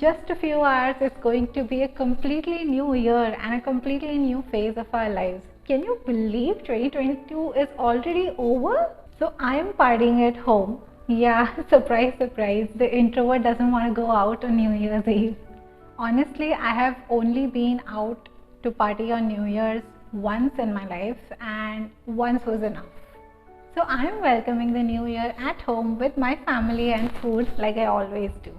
just a few hours, it's going to be a completely new year and a completely new phase of our lives. Can you believe 2022 is already over? So I am partying at home. Yeah, surprise, surprise. The introvert doesn't want to go out on New Year's Eve. Honestly, I have only been out to party on New Year's once in my life, and once was enough. So I am welcoming the new year at home with my family and food like I always do.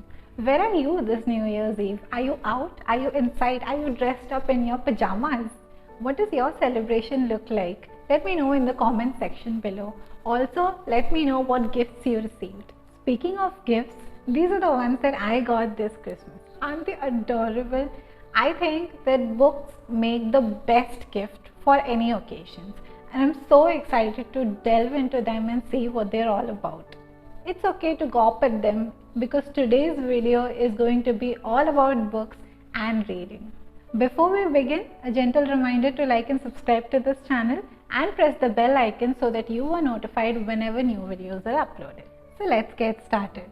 Where are you this New Year's Eve? Are you out? Are you inside? Are you dressed up in your pajamas? What does your celebration look like? Let me know in the comment section below. Also, let me know what gifts you received. Speaking of gifts, these are the ones that I got this Christmas. Aren't they adorable? I think that books make the best gift for any occasions, and I'm so excited to delve into them and see what they're all about. It's okay to gawp at them because today's video is going to be all about books and reading. Before we begin, a gentle reminder to like and subscribe to this channel and press the bell icon so that you are notified whenever new videos are uploaded. So let's get started.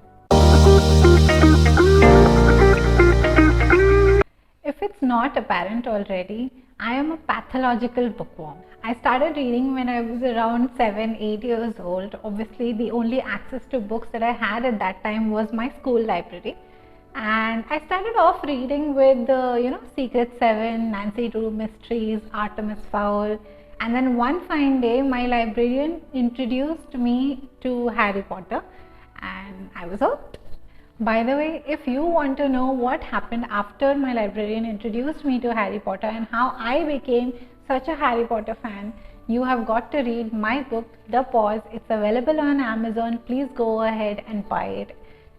If it's not apparent already, I am a pathological bookworm. I started reading when I was around 7-8 years old. Obviously, the only access to books that I had at that time was my school library. And I started off reading with Secret 7, Nancy Drew Mysteries, Artemis Fowl. And then one fine day, my librarian introduced me to Harry Potter and I was hooked. By the way, if you want to know what happened after my librarian introduced me to Harry Potter and how I became such a Harry Potter fan, you have got to read my book, The Pause. It's available on Amazon. Please go ahead and buy it.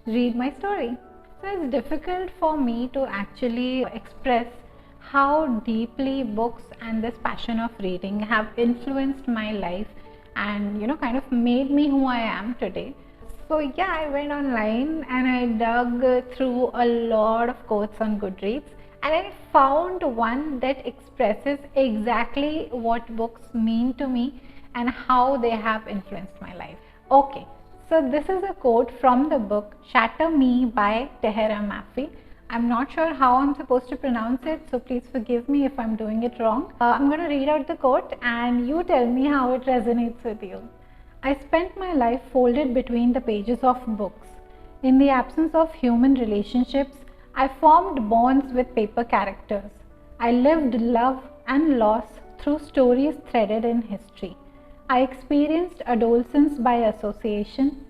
Read my story. So it's difficult for me to actually express how deeply books and this passion of reading have influenced my life and kind of made me who I am today. So yeah, I went online and I dug through a lot of quotes on Goodreads and I found one that expresses exactly what books mean to me and how they have influenced my life. Okay, so this is a quote from the book Shatter Me by Tahira Mafi. I'm not sure how I'm supposed to pronounce it, so please forgive me if I'm doing it wrong. I'm going to read out the quote and you tell me how it resonates with you. I spent my life folded between the pages of books. In the absence of human relationships, I formed bonds with paper characters. I lived love and loss through stories threaded in history. I experienced adolescence by association.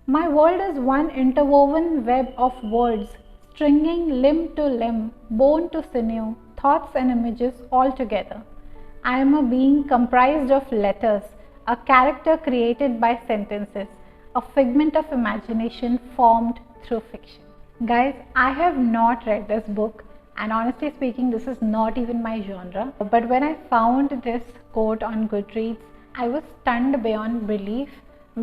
My world is one interwoven web of words, stringing limb to limb, bone to sinew, thoughts and images all together. I am a being comprised of letters, a character created by sentences, a figment of imagination formed through fiction. Guys, I have not read this book and honestly speaking, this is not even my genre. But when I found this quote on Goodreads, I was stunned beyond belief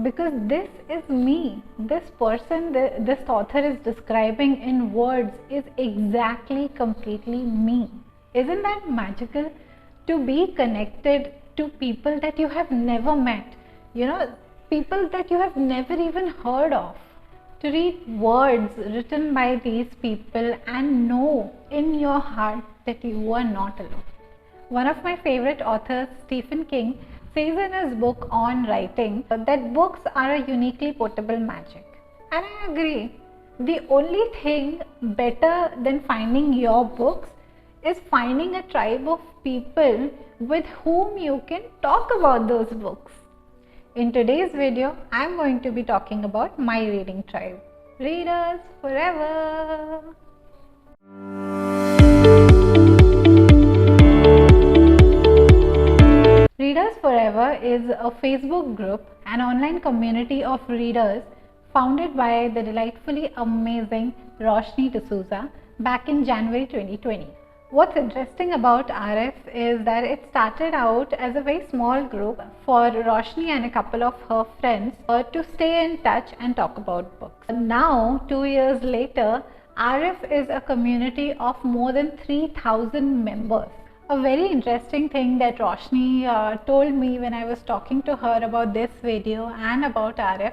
because this is me. This person, this author is describing in words is exactly, completely me. Isn't that magical? To be connected to people that you have never met, people that you have never even heard of, to read words written by these people and know in your heart that you are not alone. One of my favorite authors, Stephen King, says in his book on writing that books are a uniquely portable magic. And I agree. The only thing better than finding your books is finding a tribe of people with whom you can talk about those books. In today's video, I am going to be talking about my reading tribe. Readers forever! Readers Forever is a Facebook group, an online community of readers founded by the delightfully amazing Roshni D'Souza back in January 2020. What's interesting about RF is that it started out as a very small group for Roshni and a couple of her friends to stay in touch and talk about books. Now, 2 years later, RF is a community of more than 3,000 members. A very interesting thing that Roshni told me when I was talking to her about this video and about RF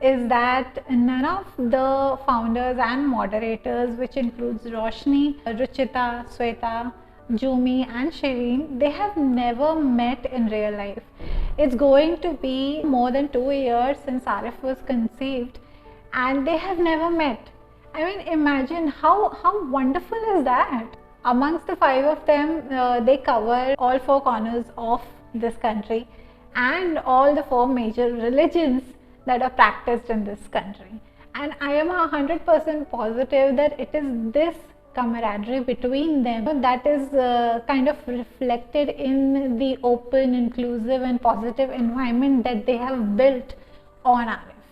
is that none of the founders and moderators, which includes Roshni, Ruchita, Sweta, Jumi and Shireen, they have never met in real life. It's going to be more than 2 years since Arif was conceived and they have never met. I mean, imagine how wonderful is that? Amongst the 5 of them, they cover all 4 corners of this country and all the 4 major religions that are practiced in this country. And I am 100% positive that it is this camaraderie between them that is kind of reflected in the open, inclusive and positive environment that they have built on Arif.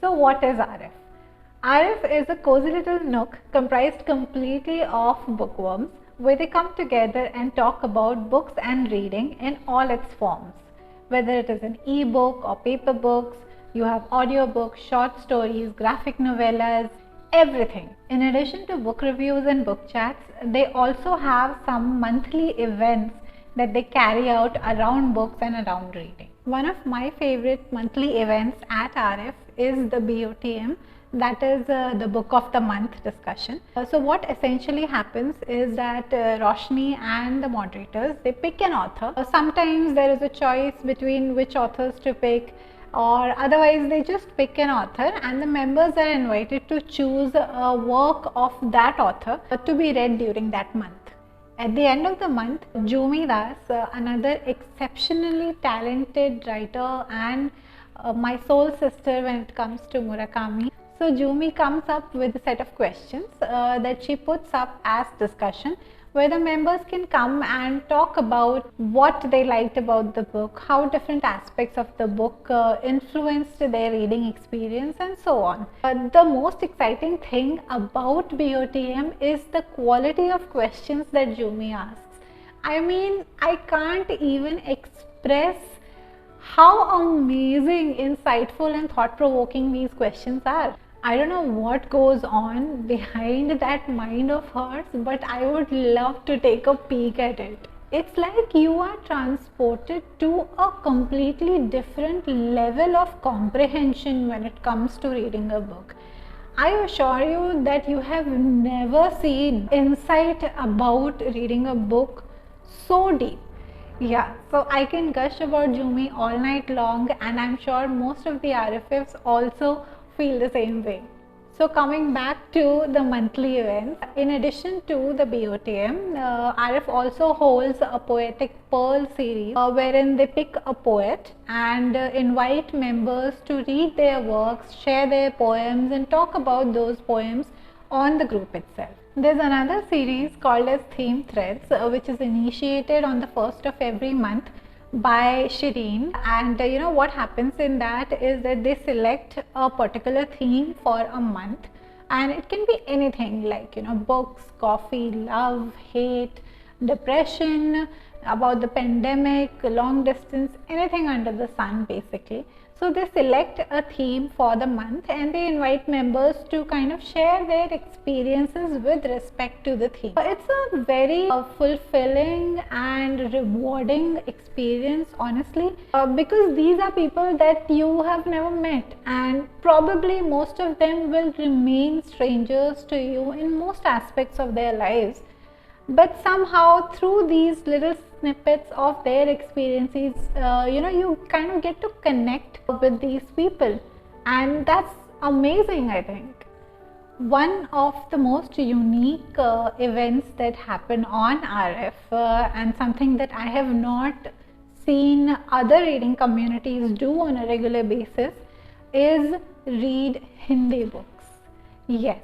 So what is Arif? Arif is a cozy little nook comprised completely of bookworms where they come together and talk about books and reading in all its forms. Whether it is an e-book or paper books, you have audiobooks, short stories, graphic novellas, everything. In addition to book reviews and book chats, they also have some monthly events that they carry out around books and around reading. One of my favorite monthly events at Arif is the BOTM, that is the book of the month discussion. So what essentially happens is that Roshni and the moderators, they pick an author. Sometimes there is a choice between which authors to pick, or otherwise they just pick an author and the members are invited to choose a work of that author to be read during that month. At the end of the month, Jumi Das, another exceptionally talented writer and my soul sister when it comes to Murakami. So Jumi comes up with a set of questions that she puts up as discussion, where the members can come and talk about what they liked about the book, how different aspects of the book influenced their reading experience and so on. The most exciting thing about BOTM is the quality of questions that Jumi asks. I mean, I can't even express how amazing, insightful and thought-provoking these questions are. I don't know what goes on behind that mind of hers, but I would love to take a peek at it. It's like you are transported to a completely different level of comprehension when it comes to reading a book. I assure you that you have never seen insight about reading a book so deep. Yeah, so I can gush about Jumi all night long, and I'm sure most of the RFFs also feel the same way. So coming back to the monthly events, in addition to the BOTM, RF also holds a Poetic Pearl series wherein they pick a poet and invite members to read their works, share their poems and talk about those poems on the group itself. There's another series called as Theme Threads, which is initiated on the 1st of every month by Shireen, and you know what happens in that is that they select a particular theme for a month, and it can be anything like, you know, books, coffee, love, hate, depression, about the pandemic, long distance, anything under the sun basically. So they select a theme for the month and they invite members to kind of share their experiences with respect to the theme. It's a very fulfilling and rewarding experience, honestly, because these are people that you have never met, and probably most of them will remain strangers to you in most aspects of their lives. But somehow through these little snippets of their experiences, you kind of get to connect with these people, and that's amazing. I think one of the most unique events that happen on RF and something that I have not seen other reading communities do on a regular basis is read Hindi books. Yes.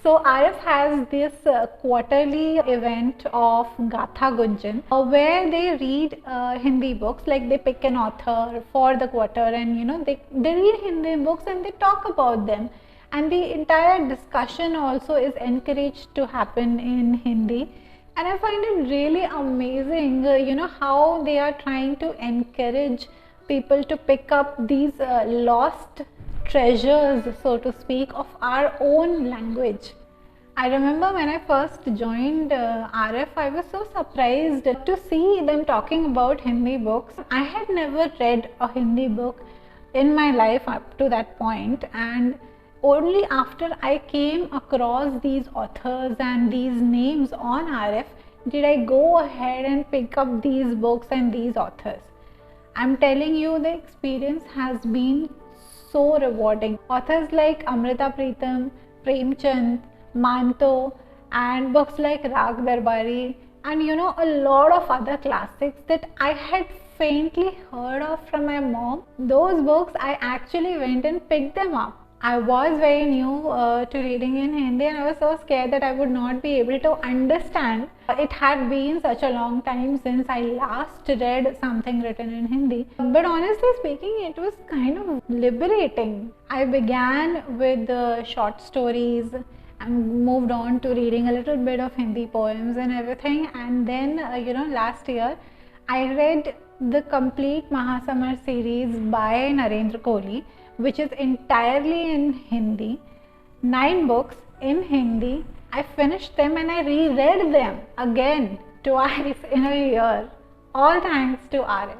So RF has this quarterly event of Gatha Gunjan where they read Hindi books, like they pick an author for the quarter and they read Hindi books and they talk about them, and the entire discussion also is encouraged to happen in Hindi. And I find it really amazing how they are trying to encourage people to pick up these lost treasures, so to speak, of our own language. I remember when I first joined RF, I was so surprised to see them talking about Hindi books. I had never read a Hindi book in my life up to that point, and only after I came across these authors and these names on RF did I go ahead and pick up these books and these authors. I'm telling you, the experience has been so rewarding. Authors like Amrita Pritam, Premchand, Manto, and books like Rag Darbari, and a lot of other classics that I had faintly heard of from my mom. Those books, I actually went and picked them up. I was very new to reading in Hindi, and I was so scared that I would not be able to understand. It had been such a long time since I last read something written in Hindi. But honestly speaking, it was kind of liberating. I began with short stories and moved on to reading a little bit of Hindi poems and everything. And then, last year, I read the complete Mahasamar series by Narendra Kohli, which is entirely in Hindi, 9 books in Hindi. I finished them and I reread them again twice in a year, all thanks to RF.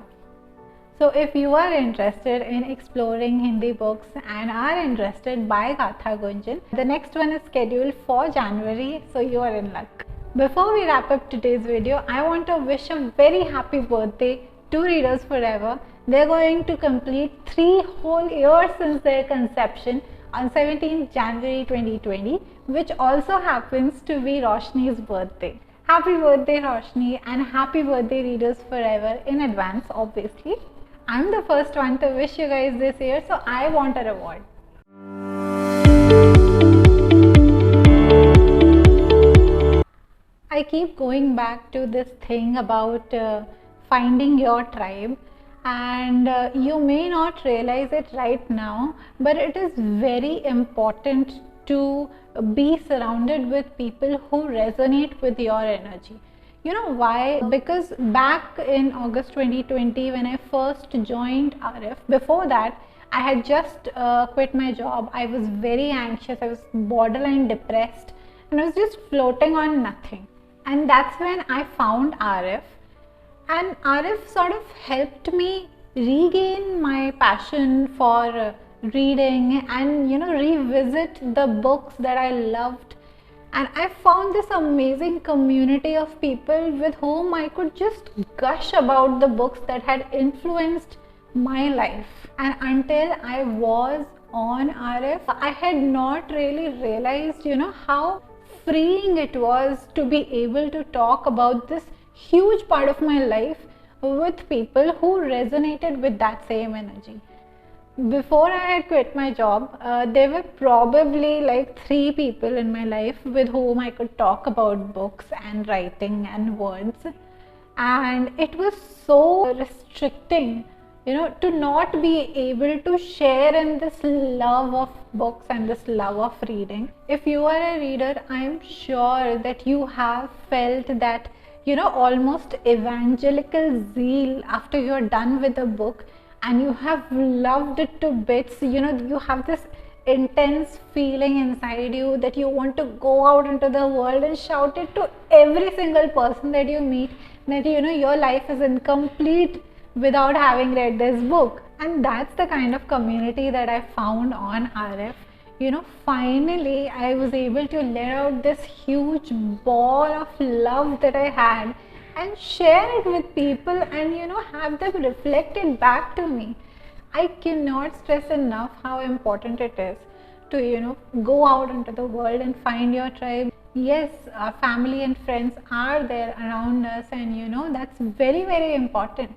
So if you are interested in exploring Hindi books and are interested, buy Gatha Gunjan. The next one is scheduled for January, so you are in luck. Before we wrap up today's video, I want to wish a very happy birthday to Readers Forever. They're going to complete 3 whole years since their conception on 17th January 2020, which also happens to be Roshni's birthday. Happy birthday, Roshni, and happy birthday, Readers Forever, in advance, obviously. I'm the first one to wish you guys this year, so I want a reward. I keep going back to this thing about finding your tribe, and you may not realize it right now, but it is very important to be surrounded with people who resonate with your energy. You know why? Because back in August 2020, when I first joined RF, before that I had just quit my job. I was very anxious, I was borderline depressed, and I was just floating on nothing. And that's when I found RF, and RF sort of helped me regain my passion for reading and revisit the books that I loved. And I found this amazing community of people with whom I could just gush about the books that had influenced my life. And until I was on RF, I had not really realized how freeing it was to be able to talk about this huge part of my life with people who resonated with that same energy. Before I had quit my job, there were probably like 3 people in my life with whom I could talk about books and writing and words, and it was so restricting to not be able to share in this love of books and this love of reading. If you are a reader, I am sure that you have felt that almost evangelical zeal after you're done with a book and you have loved it to bits. You have this intense feeling inside you that you want to go out into the world and shout it to every single person that you meet, that your life is incomplete without having read this book. And that's the kind of community that I found on RF. Finally I was able to let out this huge ball of love that I had and share it with people and have them reflected back to me. I cannot stress enough how important it is to go out into the world and find your tribe. Yes, our family and friends are there around us, and that's very, very important,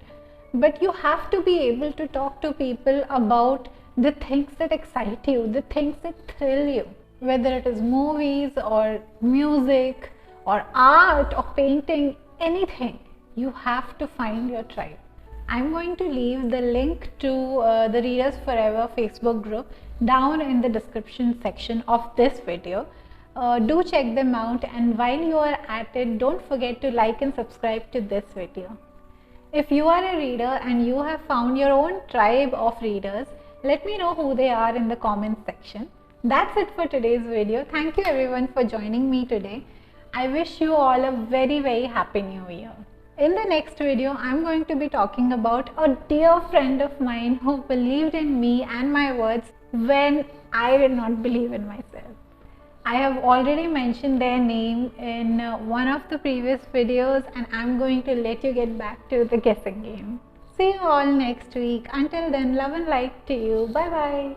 but you have to be able to talk to people about the things that excite you, the things that thrill you, whether it is movies or music or art or painting, anything. You have to find your tribe. I'm going to leave the link to the Readers Forever Facebook group down in the description section of this video. Do check them out, and while you are at it, don't forget to like and subscribe to this video. If you are a reader and you have found your own tribe of readers, let me know who they are in the comment section. That's it for today's video. Thank you everyone for joining me today. I wish you all a very, very happy new year. In the next video, I'm going to be talking about a dear friend of mine who believed in me and my words when I did not believe in myself. I have already mentioned their name in one of the previous videos, and I'm going to let you get back to the guessing game. See you all next week. Until then, love and light to you. Bye bye.